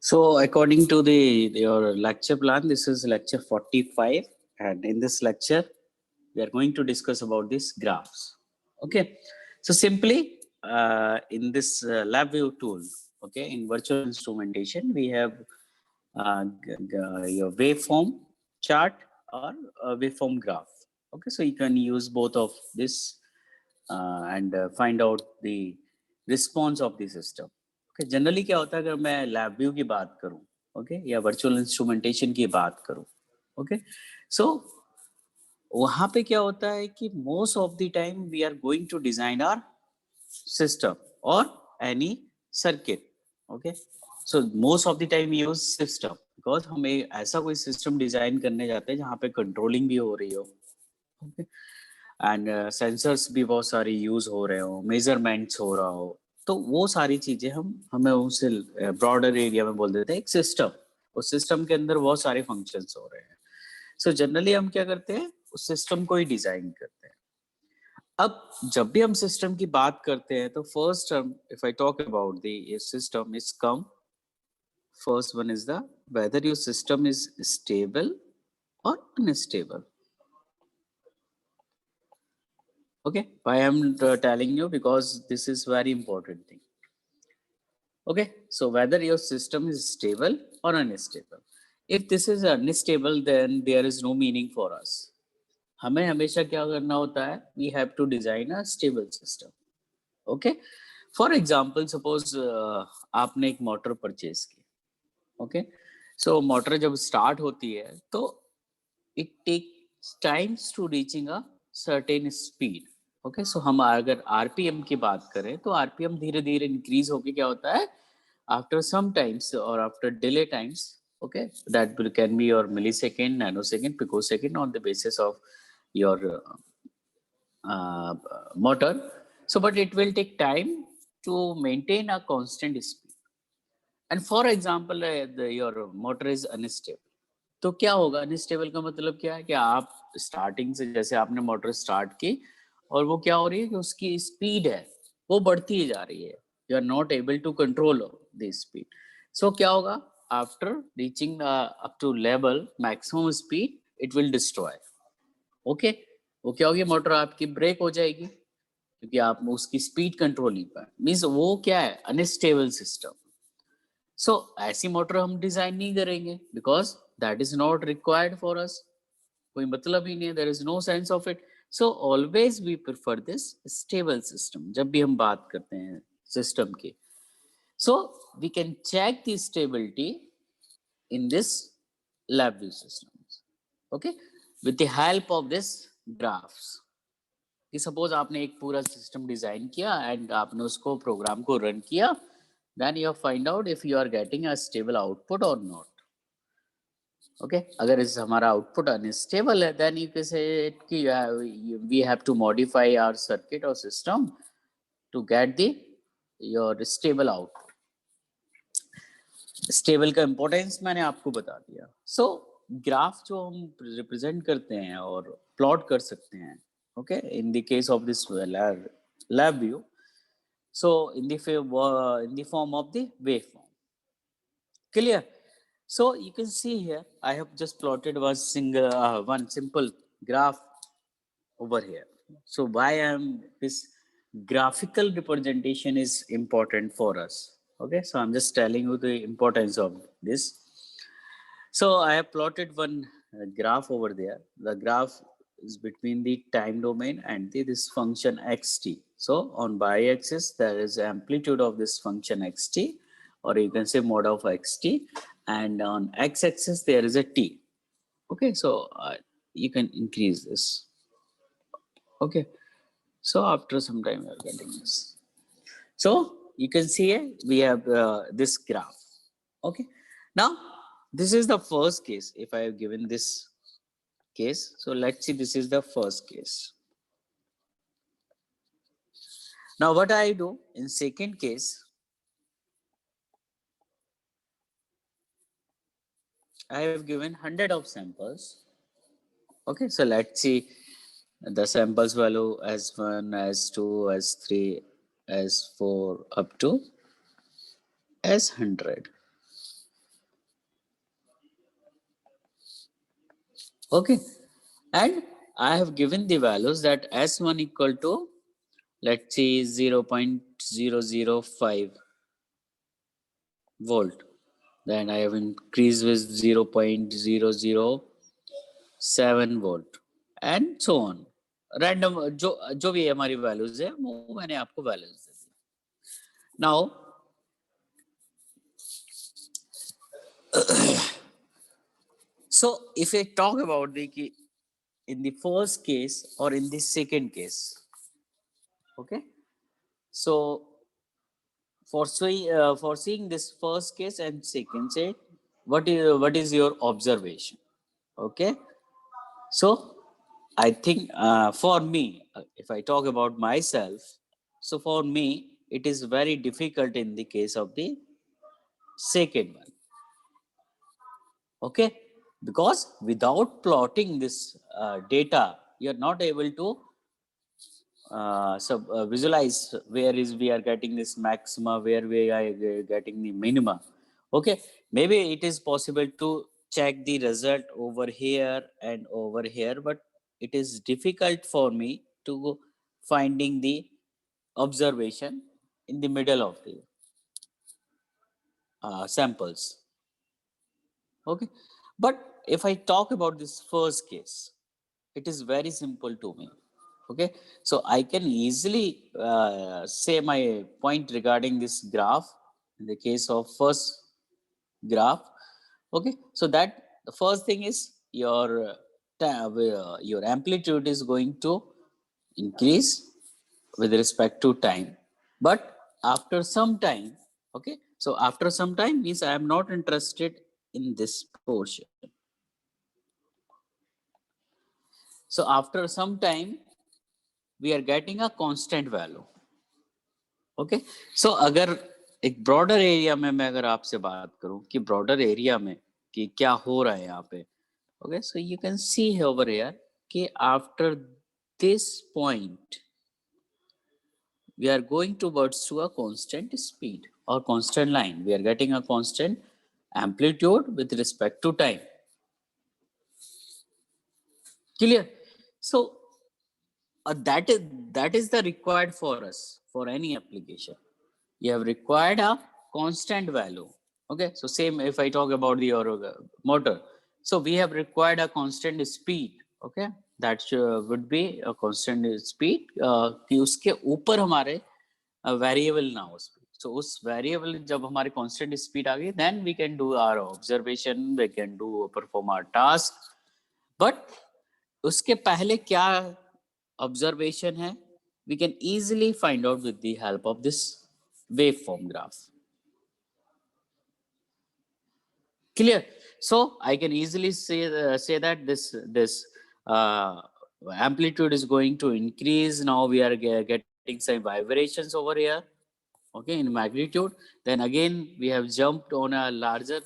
So according to your lecture plan, this is lecture 45, and in this lecture, we are going to discuss about these graphs. Okay, so simply in this LabVIEW tool, okay, in virtual instrumentation, we have your waveform chart or a waveform graph. Okay, so you can use both of this and find out the response of the system. Okay, generally क्या होता है अगर मैं lab view की बात करूं, okay, या virtual instrumentation की बात करूं, okay, so वहां पे क्या होता है कि most of the time we are going to design our system और any circuit. Okay, so most of the time use system because हम ऐसा कोई सिस्टम डिजाइन करने जाते हैं जहाँ पे कंट्रोलिंग भी हो रही हो, ओके, एंड सेंसर्स भी बहुत सारे यूज हो रहे हो, मेजरमेंट्स हो रहा हो, तो वो सारी चीजें हमें उसे ब्रॉडर एरिया में बोल देते हैं एक सिस्टम. उस सिस्टम के अंदर बहुत सारे फंक्शंस हो रहे हैं. सो जनरली हम क्या करते हैं, उस सिस्टम को ही डिजाइन करते हैं. अब जब भी हम सिस्टम की बात करते हैं तो first term if I talk about the system is come, first one is the whether your system is stable or unstable. Okay, why I'm telling you, because this is very important thing. Okay, so whether your system is stable or unstable. If this is unstable, then there is no meaning for us. हमें हमेशा क्या करना होता है, we have to design a stable system. Okay, for example, suppose आपने एक motor purchase की. Okay, so motor जब स्टार्ट होती है तो it takes times to reaching a certain speed. Okay, so हम अगर आरपीएम की बात करें तो आरपीएम धीरे धीरे इंक्रीज होके क्या होता है, आफ्टर सम टाइम्स और after delay times, okay, that can be your millisecond, nanosecond, picosecond on the basis of your motor. So but it will take time to maintain a constant speed. And for example, your motor is unstable. तो क्या होगा, unstable का मतलब क्या है कि आप starting से जैसे आपने मोटर स्टार्ट की और वो क्या हो रही है कि उसकी स्पीड है वो बढ़ती ही जा रही है, you are not able to control the speed. So क्या होगा, after reaching up to level maximum speed it will destroy. Okay, वो क्या होगी, मोटर आपकी ब्रेक हो जाएगी क्योंकि आप उसकी स्पीड कंट्रोल नहीं पाए. मीन्स वो क्या है, अनस्टेबल सिस्टम. सो ऐसी मोटर हम डिजाइन नहीं करेंगे because that is not required for us. कोई मतलब ही नहीं है, there is no sense of it. So always we prefer this stable system जब भी हम बात करते हैं सिस्टम की. So we can check the stability in this LabVIEW systems, okay, with the help of this graphs. कि suppose आपने एक पूरा सिस्टम डिजाइन किया एंड आपने उसको प्रोग्राम को रन किया, then you find out if you are getting a stable output or not. Okay, अगर इस हमारा आउटपुट अनस्टेबल है, then you can say it कि we have to modify our circuit or system to get the your stable output. Stable का importance मैंने आपको बता दिया. सो ग्राफ जो हम रिप्रेजेंट करते हैं और प्लॉट कर सकते हैं, okay, in the case of this LabVIEW, so in the form of the waveform. Clear? So you can see here I have just plotted one simple graph over here. So why this graphical representation is important for us. Okay, so I'm just telling you the importance of this. So I have plotted one graph over there. The graph is between the time domain and this function xt. So on y-axis there is amplitude of this function xt, or you can say mod of xt, and on x-axis there is a t. Okay, so you can increase this. Okay, so after some time we are getting this. So you can see we have this graph. Okay, now this is the first case. If I have given this case, so let's see, this is the first case. Now what I do in second case, I have given 100 of samples. Okay, so let's see the samples value S1, S2, S3, S4 up to S100. Okay, and I have given the values that S1 equal to, let's say, 0.005 volt. Then I have increased with 0.007 volt and so on. Random जो जो भी हमारी values है वो मैंने आपको values they the. Now so if I talk about the in the first case or in the second case, okay, so foreseeing this first case and second case, what is your observation? Okay, so I think for me, if I talk about myself, so for me it is very difficult in the case of the second one. Okay, because without plotting this data, you are not able to visualize where is we are getting this maxima, where we are getting the minima. Okay, maybe it is possible to check the result over here and over here, but it is difficult for me to finding the observation in the middle of the samples. Okay, but if I talk about this first case, it is very simple to me. Okay, so I can easily say my point regarding this graph in the case of first graph. Okay, so that the first thing is your amplitude is going to increase with respect to time, but after some time, okay, so after some time means I am not interested in this portion. So after some time we are getting a constant value. Okay, so अगर एक broader area में मैं अगर आपसे बात करूं कि broader area में कि क्या हो रहा है यहाँ पे, okay, so you can see over here कि after this point we are going towards to a constant speed or constant line. We are getting a constant amplitude with respect to time. Clear? So that is the required for us for any application. You have required a constant value. Okay, so same if I talk about the motor, so we have required a constant speed. Okay, that would be a constant speed कि उसके ऊपर हमारे variable ना हो speed. So उस variable जब हमारे constant speed आ गई, then we can do our observation, we can do perform our task. But उसके पहले क्या observation है, we can easily find out with the help of this waveform graph. Clear? So I can easily say that this amplitude is going to increase. Now we are getting some vibrations over here, okay, in magnitude. Then again we have jumped on a larger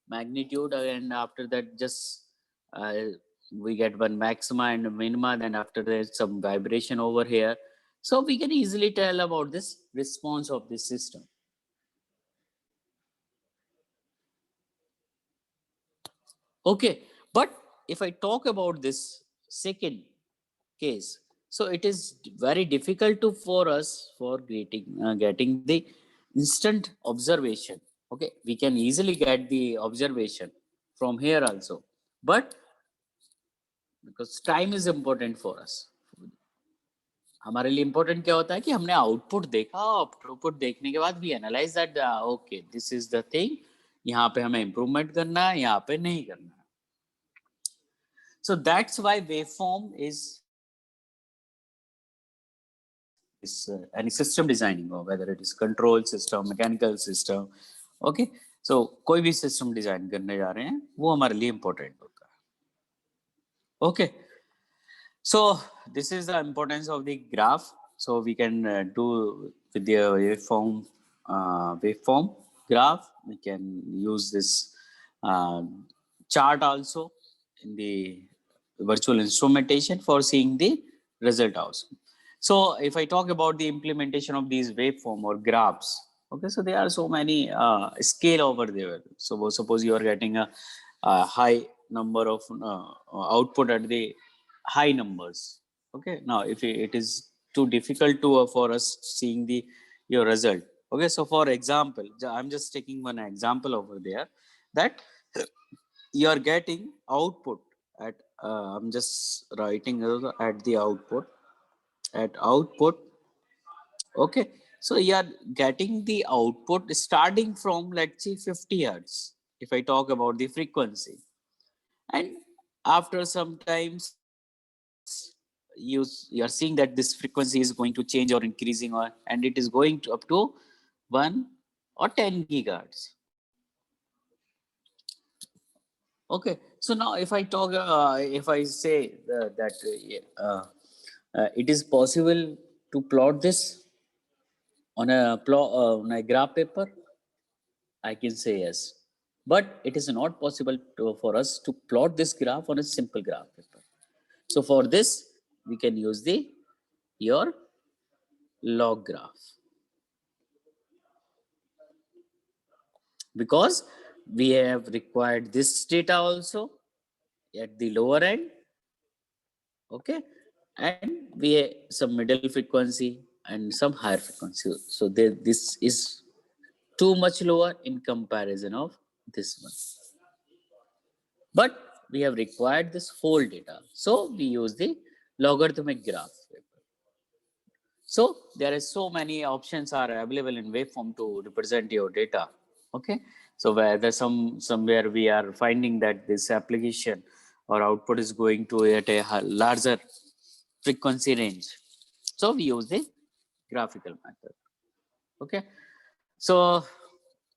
magnitude, and after that just we get one maxima and minima. Then after that some vibration over here. So we can easily tell about this response of this system. Okay, but if I talk about this second case, so it is very difficult to for us for getting the instant observation. Okay, we can easily get the observation from here also, but because time is important for us. हमारे लिए important क्या होता है कि हमने output देखा, output देखने के बाद we analyze that okay, this is the thing, यहाँ पे हमें improvement करना है, यहाँ पे नहीं करना है. So that's why waveform is any system designing, or whether it is control system, mechanical system. Okay, so कोई भी system design करने जा रहे हैं वो हमारे लिए important होता है. Okay, so this is the importance of the graph. So we can do with the waveform graph. We can use this chart also in the virtual instrumentation for seeing the result also. So if I talk about the implementation of these waveform or graphs, okay, so there are so many scale over there. So suppose you are getting a high number of output at the high numbers. Okay, now if it is too difficult to for us seeing the your result. Okay, so for example, I'm just taking one example over there, that you are getting output at I'm just writing at the output, at output. Okay, so you are getting the output starting from, let's say, 50 hertz, if I talk about the frequency. And after some times, you are seeing that this frequency is going to change or increasing, or and it is going to up to 1 or 10 gigahertz. Okay, so now if I talk, if I say that it is possible to plot this on a graph paper, I can say yes. But it is not possible for us to plot this graph on a simple graph paper. So for this, we can use your log graph, because we have required this data also at the lower end. Okay, and we have some middle frequency and some higher frequency. So this is too much lower in comparison of this one. But we have required this whole data, so we use the logarithmic graph. So there are so many options are available in waveform to represent your data. Okay, so whether somewhere we are finding that this application or output is going to at a larger frequency range, so we use the graphical method. Okay, so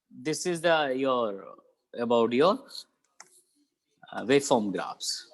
this is the your about your waveform graphs.